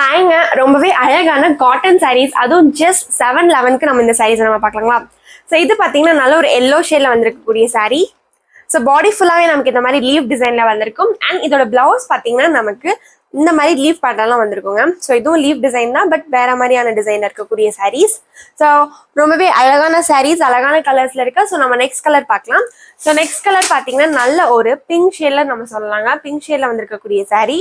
ஹாய்ங்க, ரொம்பவே அழகான காட்டன் சாரீஸ், அதுவும் ஜஸ்ட் 711க்கு நம்ம இந்த சாரீஸ் நம்ம பார்க்கலாங்களா. ஸோ இது பார்த்தீங்கன்னா நல்ல ஒரு எல்லோ ஷேட்ல வந்திருக்கக்கூடிய சாரீ. ஸோ பாடி ஃபுல்லாகவே நமக்கு இந்த மாதிரி லீவ் டிசைன்ல வந்திருக்கும். அண்ட் இதோட பிளவுஸ் பார்த்தீங்கன்னா நமக்கு இந்த மாதிரி லீவ் பேட்டர்ன்லாம் வந்திருக்குங்க. ஸோ இதுவும் லீவ் டிசைன் தான், பட் வேற மாதிரியான டிசைன் இருக்கக்கூடிய சாரீஸ். ஸோ ரொம்பவே அழகான சாரீஸ், அழகான கலர்ஸ்ல இருக்கு. ஸோ நம்ம நெக்ஸ்ட் கலர் பார்க்கலாம். ஸோ நெக்ஸ்ட் கலர் பார்த்தீங்கன்னா நல்ல ஒரு பிங்க் ஷேட்ல நம்ம சொல்லலாங்க. பிங்க் ஷேட்ல வந்திருக்கக்கூடிய சாரீ.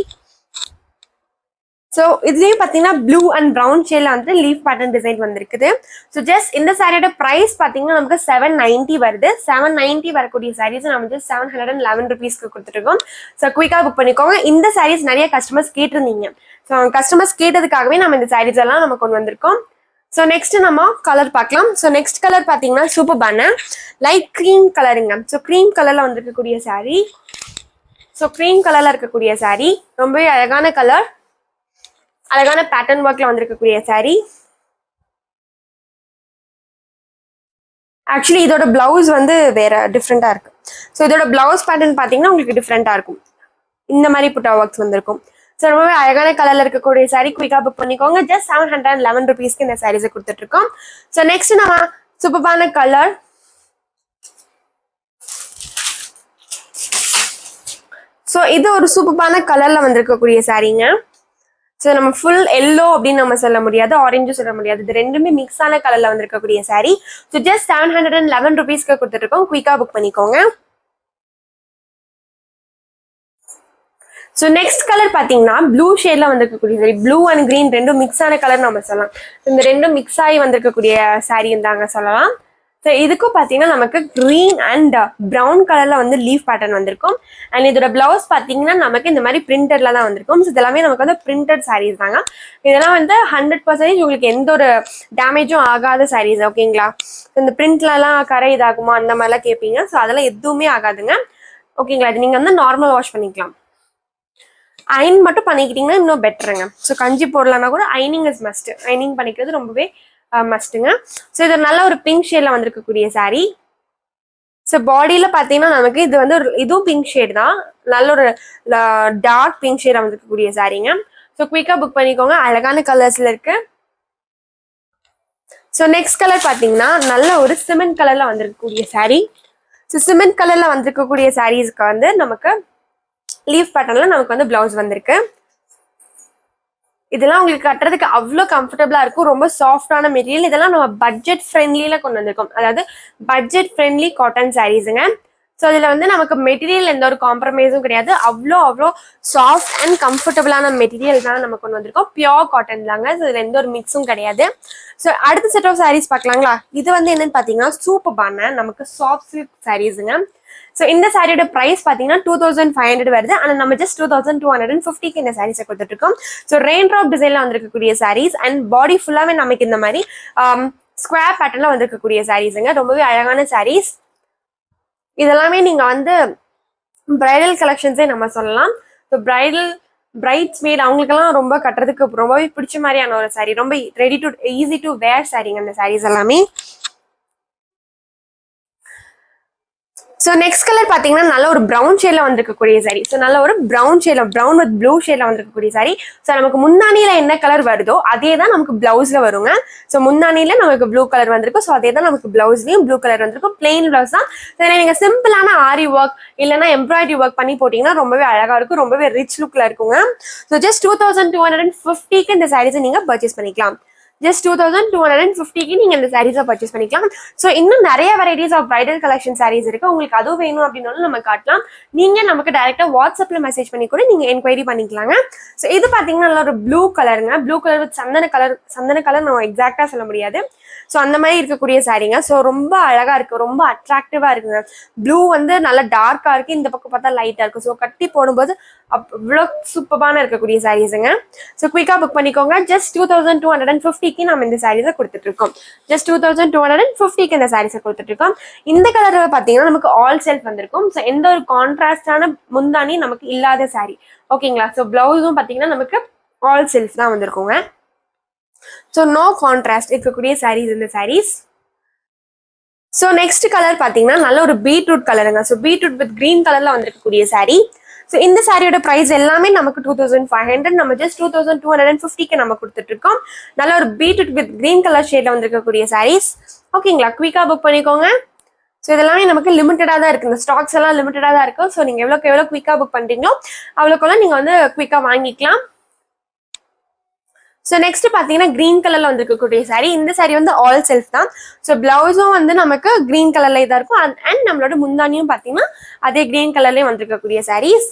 ஸோ இதுலேயும் பார்த்தீங்கன்னா ப்ளூ அண்ட் ப்ரௌன் ஷேட்ல வந்து லீஃப் பேட்டர்ன் டிசைன் வந்திருக்குது. ஸோ ஜஸ்ட் இந்த சாரியோட ப்ரைஸ் பார்த்தீங்கன்னா நமக்கு 790 வருது. 790 வரக்கூடிய சாரீஸ் நம்ம வந்து 711 ருபீஸ்க்கு கொடுத்துருக்கோம். ஸோ குயிக்காக புக் பண்ணிக்கோங்க. இந்த சாரீஸ் நிறைய கஸ்டமர்ஸ் கேட்டிருந்தீங்க. ஸோ கஸ்டமர்ஸ் கேட்டதுக்காகவே நம்ம இந்த சாரீஸ் எல்லாம் நம்ம கொண்டு வந்திருக்கோம். ஸோ நெக்ஸ்ட் நம்ம கலர் பார்க்கலாம். ஸோ நெக்ஸ்ட் கலர் பார்த்தீங்கன்னா சூப்பர்பான லைட் க்ரீம் கலருங்க. ஸோ க்ரீம் கலர்ல வந்திருக்கக்கூடிய சாரீ. ஸோ க்ரீம் கலர்ல இருக்கக்கூடிய சாரீ ரொம்பவே அழகான கலர், அழகான பேட்டர்ன் ஒர்க்ல வந்திருக்கக்கூடிய சாரீ. ஆக்சுவலி இதோட பிளவுஸ் வந்து வேற டிஃப்ரெண்டா இருக்கு. ஸோ இதோட பிளவுஸ் பேட்டர்ன் பார்த்தீங்கன்னா உங்களுக்கு டிஃப்ரெண்டா இருக்கும். இந்த மாதிரி புட்டா ஒர்க்ஸ் வந்திருக்கும். ஸோ ரொம்பவே அழகான கலர்ல இருக்கக்கூடிய சாரீ குயிக்காக புக் பண்ணிக்கோங்க. ஜஸ்ட் 711 ருபீஸ்க்கு இந்த சாரீஸை கொடுத்துட்டு இருக்கோம். ஸோ நெக்ஸ்ட் நம்ம சூப்பர்பான கலர். ஸோ இது ஒரு சூப்பர்பான கலர்ல வந்திருக்கக்கூடிய சாரீங்க. ஸோ நம்ம ஃபுல் எல்லோ அப்படின்னு நம்ம சொல்ல முடியாது, ஆரஞ்சும் சொல்ல முடியாது. இது ரெண்டுமே மிக்ஸ் ஆன கலர்ல வந்திருக்கக்கூடிய சாரீ. ஸோ ஜஸ்ட் 711 ருபீஸ்க்கு கொடுத்துருக்கோம். குயிக்கா புக் பண்ணிக்கோங்க. ஸோ நெக்ஸ்ட் கலர் பார்த்தீங்கன்னா ப்ளூ ஷேட்ல வந்திருக்கக்கூடிய சாரி. ப்ளூ அண்ட் கிரீன் ரெண்டும் மிக்ஸ் ஆன கலர் நம்ம சொல்லலாம். இந்த ரெண்டும் மிக்ஸ் ஆகி வந்திருக்கக்கூடிய சாரீ தாங்க சொல்லலாம். ஸோ இதுக்கும் பார்த்தீங்கன்னா நமக்கு கிரீன் அண்ட் ப்ரௌன் கலர்ல வந்து லீஃப் பேட்டர்ன் வந்திருக்கும். அண்ட் இதோட பிளவுஸ் பார்த்தீங்கன்னா நமக்கு இந்த மாதிரி பிரிண்டட்ல தான் வந்திருக்கும். ஸோ இதெல்லாமே நமக்கு வந்து பிரிண்டட் சாரீஸ் தாங்க. இதெல்லாம் வந்து 100% உங்களுக்கு எந்த ஒரு டேமேஜும் ஆகாத சாரீஸ். ஓகேங்களா. இந்த பிரிண்ட்லலாம் கரை இதாகுமா அந்த மாதிரிலாம் கேட்பீங்க. ஸோ அதெல்லாம் எதுவுமே ஆகாதுங்க. ஓகேங்களா. இது நீங்க வந்து நார்மல் வாஷ் பண்ணிக்கலாம். அயன் மட்டும் பண்ணிக்கிட்டீங்கன்னா இன்னும் பெட்டருங்க. ஸோ கஞ்சி போடலான்னா கூட அயனிங் இஸ் மஸ்ட். அயனிங் பண்ணிக்கிறது ரொம்பவே மஸ்ட்டுங்க. ஸோ இது நல்ல ஒரு பிங்க் ஷேட்ல வந்திருக்கக்கூடிய சாரீ. ஸோ பாடியில பார்த்தீங்கன்னா நமக்கு இது வந்து இதுவும் பிங்க் ஷேட் தான். நல்ல ஒரு டார்க் பிங்க் ஷேட்ல வந்திருக்கக்கூடிய சாரீங்க. ஸோ குயிக்கா புக் பண்ணிக்கோங்க. அழகான கலர்ஸ்ல இருக்கு. ஸோ நெக்ஸ்ட் கலர் பார்த்தீங்கன்னா நல்ல ஒரு சிமெண்ட் கலர்ல வந்திருக்கக்கூடிய சாரீ. ஸோ சிமெண்ட் கலர்ல வந்திருக்கக்கூடிய சாரீஸ்க்கு வந்து நமக்கு லீஃப் பேட்டர்ன்ல நமக்கு வந்து பிளவுஸ் வந்திருக்கு. இதெல்லாம் உங்களுக்கு கட்டுறதுக்கு அவ்வளோ கம்ஃபர்டபுளா இருக்கும். ரொம்ப சாஃப்டான மெட்டீரியல். இதெல்லாம் நம்ம பட்ஜெட் ஃப்ரெண்ட்லியில கொண்டு வந்திருக்கோம். அதாவது பட்ஜெட் ஃப்ரெண்ட்லி காட்டன் சாரீஸுங்க. ஸோ இதில் வந்து நமக்கு மெட்டீரியல் எந்த ஒரு காம்ப்ரமைஸும் கிடையாது. அவ்வளோ சாஃப்ட் அண்ட் கம்ஃபர்டபுளான மெட்டீரியல் தான் நம்ம கொண்டு வந்திருக்கோம். பியோர் காட்டன் தாங்க. ஸோ இதில் எந்த ஒரு மிக்ஸும் கிடையாது. ஸோ அடுத்த செட் ஆஃப் சாரீஸ் பார்க்கலாங்களா. இது வந்து என்னன்னு பார்த்தீங்கன்னா சூப்பர்பான நமக்கு சாஃப்ட் சில்க் சாரீஸுங்க. ஸோ இந்த சாரியோட ப்ரைஸ் பார்த்தீங்கன்னா 2500 வருது. ஆனால் நம்ம ஜஸ்ட் 2250க்கு இந்த சாரீஸை கொடுத்துட்டு இருக்கோம். ஸோ ரெயின் ட்ராப் டிசைன்ல வந்திருக்கக்கூடிய சாரீஸ் அண்ட் பாடி ஃபுல்லாகவே நமக்கு இந்த மாதிரி ஸ்கொயர் பேட்டர்ல வந்திருக்கக்கூடிய சாரீஸுங்க. ரொம்பவே அழகான சாரீஸ். இதெல்லாமே நீங்க வந்து பிரைடல் கலெக்ஷன்ஸே நம்ம சொல்லலாம். ஸோ பிரைட்ஸ் மேட் அவங்களுக்கெல்லாம் ரொம்ப கட்டுறதுக்கு ரொம்பவே பிடிச்ச மாதிரியான ஒரு சாரீ. ரொம்ப ரெடி டு ஈஸி டு வேர் சாரீங்க இந்த சாரீஸ் எல்லாமே. ஸோ நெக்ஸ்ட் கலர் பார்த்தீங்கன்னா நல்ல ஒரு ப்ரௌன் ஷேட்ல வந்திருக்கக்கூடிய சாரீ. ஸோ நல்ல ஒரு ப்ரௌன் ஷேட்ல ப்ரௌன் வித் ப்ளூ ஷேட்ல வந்திருக்கக்கூடிய சாரீ. ஸோ நமக்கு முந்தானியில என்ன கலர் வருதோ அதே தான் நமக்கு பிளவுஸ்ல வருங்க. ஸோ முந்தானியில நமக்கு ப்ளூ கலர் வந்திருக்கும். ஸோ அதே தான் நமக்கு பிளவுஸ்லயும் ப்ளூ கலர் வந்திருக்கும். பிளெயின் பிளவுஸ் தான். ஸோ நீங்க சிம்பிளான ஆரி ஒர்க் இல்லைன்னா எம்ப்ராய்டரி ஒர்க் பண்ணி போட்டீங்கன்னா ரொம்பவே அழகா இருக்கும். ரொம்பவே ரிச் லுக்ல இருக்குங்க. ஸோ ஜஸ்ட் 2250க்கு இந்த சாரீஸை நீங்க பர்ச்சேஸ் பண்ணிக்கலாம். ஜஸ்ட் 2250க்கு நீங்க இந்த சாரீஸை பர்ச்சேஸ் பண்ணிக்கலாம். ஸோ இன்னும் நிறைய varieties of bridal collection saris இருக்கு. உங்களுக்கு அதுவும் வேணும் அப்படின்னாலும் நம்ம காட்டலாம். நீங்க நமக்கு டைரக்டா வாட்ஸ்அப்ல மெசேஜ் பண்ணி கூட நீங்க என்கொயரி பண்ணிக்கலாங்க. ஸோ இது பாத்தீங்கன்னா நல்ல ஒரு ப்ளூ கலருங்க. ப்ளூ கலர் வித் சந்தன கலர் நம்ம எக்ஸாக்டா சொல்ல முடியாது. ஸோ அந்த மாதிரி இருக்கக்கூடிய சாரீங்க. ஸோ ரொம்ப அழகா இருக்கு, ரொம்ப அட்ராக்டிவா இருக்குங்க. ப்ளூ வந்து நல்லா டார்க்கா இருக்கு, இந்த பக்கம் பார்த்தா லைட்டா இருக்கு. ஸோ கட்டி போடும்போது அவ்வளோ சூப்பரான இருக்கக்கூடிய சாரீஸுங்க. ஸோ குயிக்கா புக் பண்ணிக்கோங்க. ஜஸ்ட் 2250க்கு நம்ம இந்த சாரீஸை கொடுத்துட்டு இருக்கோம். ஜஸ்ட் 2250க்கு இந்த சாரீஸை கொடுத்துட்டு இருக்கோம். இந்த கலர் பார்த்தீங்கன்னா நமக்கு ஆல் செல்ஃப் வந்திருக்கும். ஸோ எந்த ஒரு கான்ட்ராஸ்டான முந்தானி நமக்கு இல்லாத சாரீ. ஓகேங்களா. ஸோ பிளவுஸும் பார்த்தீங்கன்னா நமக்கு ஆல் செல்ஃப் தான் வந்திருக்குங்க. ஸோ நோ கான்ட்ராஸ்ட் இருக்கக்கூடிய சாரீஸ் இந்த சாரீஸ். ஸோ நெக்ஸ்ட் கலர் பார்த்தீங்கன்னா நல்ல ஒரு பீட்ரூட் கலருங்க. ஸோ பீட்ரூட் வித் கிரீன் கலர்ல வந்திருக்கக்கூடிய சாரீ. ஸோ இந்த சாரியோட ப்ரைஸ் எல்லாமே நமக்கு 2500. நம்ம ஜஸ்ட் 2250க்கு நம்ம கொடுத்துட்டு இருக்கோம். நல்ல ஒரு பீட்ரூட் வித் கிரீன் கலர் ஷேட்ல வந்திருக்கக்கூடிய சாரீஸ். ஓகேங்களா, குயிக்கா புக் பண்ணிக்கோங்க. ஸோ இதெல்லாமே நமக்கு லிமிட்டடாக தான் இருக்குது. இந்த ஸ்டாக்ஸ் எல்லாம் லிமிட்டடாக தான் இருக்கும். ஸோ நீங்கள் எவ்வளோ குயிக்காக புக் பண்ணுறீங்களோ அவ்வளோக்கெல்லாம் நீங்கள் வந்து குயிக்காக வாங்கிக்கலாம். ஸோ நெக்ஸ்ட் பார்த்தீங்கன்னா கிரீன் கலர்ல வந்துருக்கக்கூடிய சாரீ. இந்த சாரீ வந்து ஆல் செல்ஃப் தான். ஸோ பிளவுஸும் வந்து நமக்கு கிரீன் கலர்ல இதாக இருக்கும். அண்ட் நம்மளோட முந்தானியும் பார்த்தீங்கன்னா அதே கிரீன் கலர்லயும் வந்திருக்கக்கூடிய சாரீஸ்.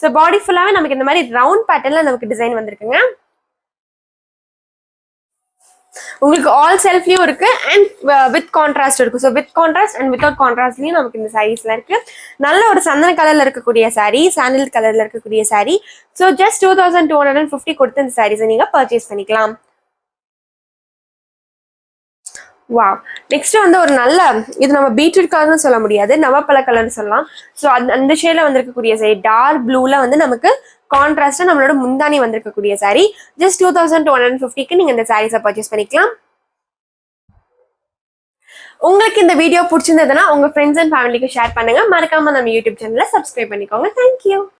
ஸோ பாடி ஃபுல்லாவே நமக்கு இந்த மாதிரி ரவுண்ட் பேட்டர்ன்ல நமக்கு டிசைன் வந்திருக்குங்க. உங்களுக்கு ஆல் செல்ஃப்லயும் இருக்கு அண்ட் வித் கான்ட்ராஸ்ட் இருக்கு. So with contrast and without கான்ட்ராஸ்ட்லயும் நமக்கு இந்த சாரீஸ்ல இருக்கு. நல்ல ஒரு சந்தன கலர்ல இருக்கக்கூடிய சாரீ, சாண்டில் கலர்ல இருக்கக்கூடிய சாரீ. ஸோ ஜஸ்ட் 2250 கொடுத்து இந்த சாரீஸை நீங்க பர்ச்சேஸ் பண்ணிக்கலாம். வாவ், நெக்ஸ்ட் வந்து ஒரு நல்ல, இது நம்ம பீட்ரூட் கலர்னு சொல்ல முடியாது, நவப்பழ கலர்னு சொல்லலாம். ஸோ அந்த ஷேட்ல வந்திருக்கக்கூடிய சாரி டார்க் ப்ளூல வந்து நமக்கு கான்ட்ராஸ்டா நம்மளோட முந்தானி வந்திருக்கக்கூடிய சாரி. ஜஸ்ட் 2250க்கு நீங்க இந்த சாரீஸை பர்ச்சேஸ் பண்ணிக்கலாம். உங்களுக்கு இந்த வீடியோ பிடிச்சிருந்ததுன்னா உங்க ஃப்ரெண்ட்ஸ் அண்ட் ஃபேமிலிக்கு ஷேர் பண்ணுங்க. மறக்காம நம்ம யூடியூப் சேனலை சப்ஸ்கிரைப் பண்ணிக்கோங்க. தேங்க்யூ.